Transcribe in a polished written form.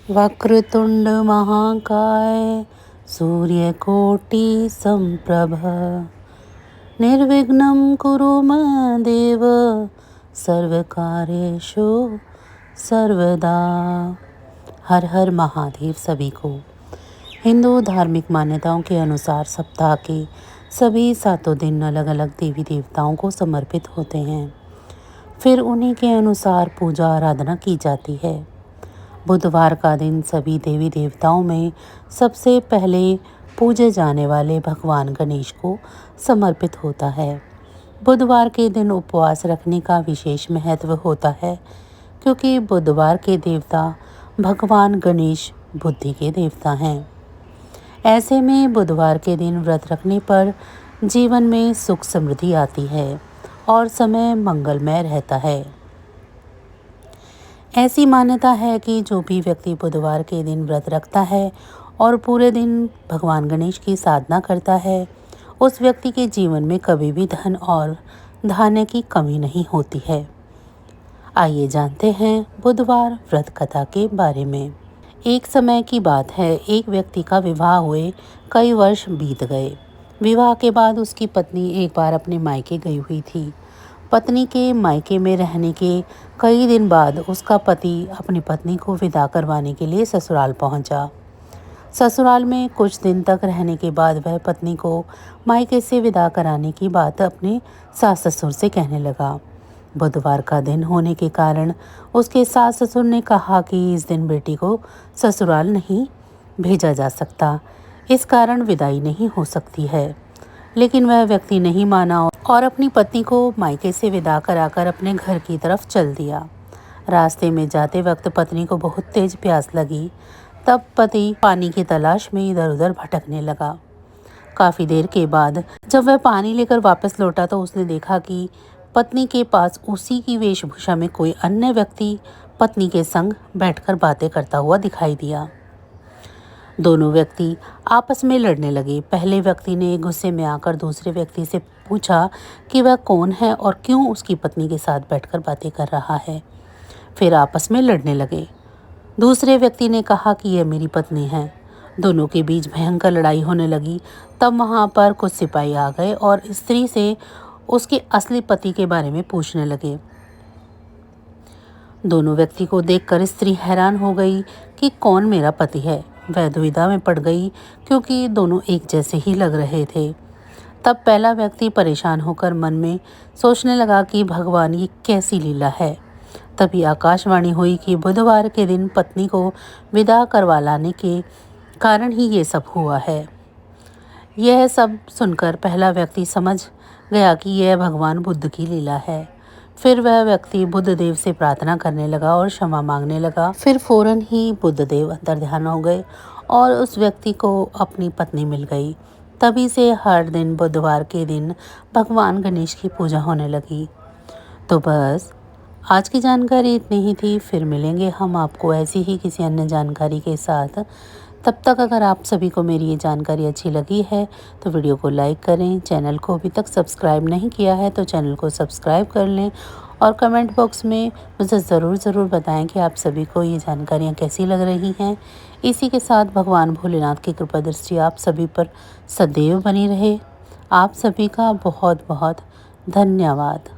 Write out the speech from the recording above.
वक्रतुंड महाकाय सूर्यकोटि संप्रभ निर्विघ्नं कुरु मे देव सर्वकार्येषु सर्वदा। हर हर महादेव। सभी को हिंदू धार्मिक मान्यताओं के अनुसार सप्ताह के सभी 7 दिन अलग अलग देवी देवताओं को समर्पित होते हैं। फिर उन्हीं के अनुसार पूजा आराधना की जाती है। बुधवार का दिन सभी देवी देवताओं में सबसे पहले पूजे जाने वाले भगवान गणेश को समर्पित होता है। बुधवार के दिन उपवास रखने का विशेष महत्व होता है, क्योंकि बुधवार के देवता भगवान गणेश बुद्धि के देवता हैं। ऐसे में बुधवार के दिन व्रत रखने पर जीवन में सुख समृद्धि आती है और समय मंगलमय रहता है। ऐसी मान्यता है कि जो भी व्यक्ति बुधवार के दिन व्रत रखता है और पूरे दिन भगवान गणेश की साधना करता है, उस व्यक्ति के जीवन में कभी भी धन और धान्य की कमी नहीं होती है। आइए जानते हैं बुधवार व्रत कथा के बारे में। एक समय की बात है, एक व्यक्ति का विवाह हुए कई वर्ष बीत गए। विवाह के बाद उसकी पत्नी एक बार अपने मायके गई हुई थी। पत्नी के मायके में रहने के कई दिन बाद उसका पति अपनी पत्नी को विदा करवाने के लिए ससुराल पहुंचा। ससुराल में कुछ दिन तक रहने के बाद वह पत्नी को मायके से विदा कराने की बात अपने सास ससुर से कहने लगा। बुधवार का दिन होने के कारण उसके सास ससुर ने कहा कि इस दिन बेटी को ससुराल नहीं भेजा जा सकता, इस कारण विदाई नहीं हो सकती है। लेकिन वह व्यक्ति नहीं माना और अपनी पत्नी को मायके से विदा कराकर अपने घर की तरफ चल दिया। रास्ते में जाते वक्त पत्नी को बहुत तेज प्यास लगी। तब पति पानी की तलाश में इधर उधर भटकने लगा। काफ़ी देर के बाद जब वह पानी लेकर वापस लौटा तो उसने देखा कि पत्नी के पास उसी की वेशभूषा में कोई अन्य व्यक्ति पत्नी के संग बैठकर बातें करता हुआ दिखाई दिया। दोनों व्यक्ति आपस में लड़ने लगे। पहले व्यक्ति ने गुस्से में आकर दूसरे व्यक्ति से पूछा कि वह कौन है और क्यों उसकी पत्नी के साथ बैठकर बातें कर रहा है। फिर आपस में लड़ने लगे। दूसरे व्यक्ति ने कहा कि यह मेरी पत्नी है। दोनों के बीच भयंकर लड़ाई होने लगी। तब वहां पर कुछ सिपाही आ गए और स्त्री से उसके असली पति के बारे में पूछने लगे। दोनों व्यक्ति को देखकर स्त्री हैरान हो गई कि कौन मेरा पति है। वह दुविधा में पड़ गई, क्योंकि दोनों एक जैसे ही लग रहे थे। तब पहला व्यक्ति परेशान होकर मन में सोचने लगा कि भगवान ये कैसी लीला है। तभी आकाशवाणी हुई कि बुधवार के दिन पत्नी को विदा करवा लाने के कारण ही ये सब हुआ है। यह सब सुनकर पहला व्यक्ति समझ गया कि यह भगवान बुद्ध की लीला है। फिर वह व्यक्ति बुद्ध देव से प्रार्थना करने लगा और क्षमा मांगने लगा। फिर फौरन ही बुद्ध देव अंतर्ध्यान हो गए और उस व्यक्ति को अपनी पत्नी मिल गई। तभी से हर दिन बुधवार के दिन भगवान गणेश की पूजा होने लगी। तो बस आज की जानकारी इतनी ही थी। फिर मिलेंगे हम आपको ऐसी ही किसी अन्य जानकारी के साथ। तब तक अगर आप सभी को मेरी ये जानकारी अच्छी लगी है तो वीडियो को लाइक करें। चैनल को अभी तक सब्सक्राइब नहीं किया है तो चैनल को सब्सक्राइब कर लें और कमेंट बॉक्स में मुझे ज़रूर बताएं कि आप सभी को ये जानकारियाँ कैसी लग रही हैं। इसी के साथ भगवान भोलेनाथ की कृपा दृष्टि आप सभी पर सदैव बनी रहे। आप सभी का बहुत बहुत धन्यवाद।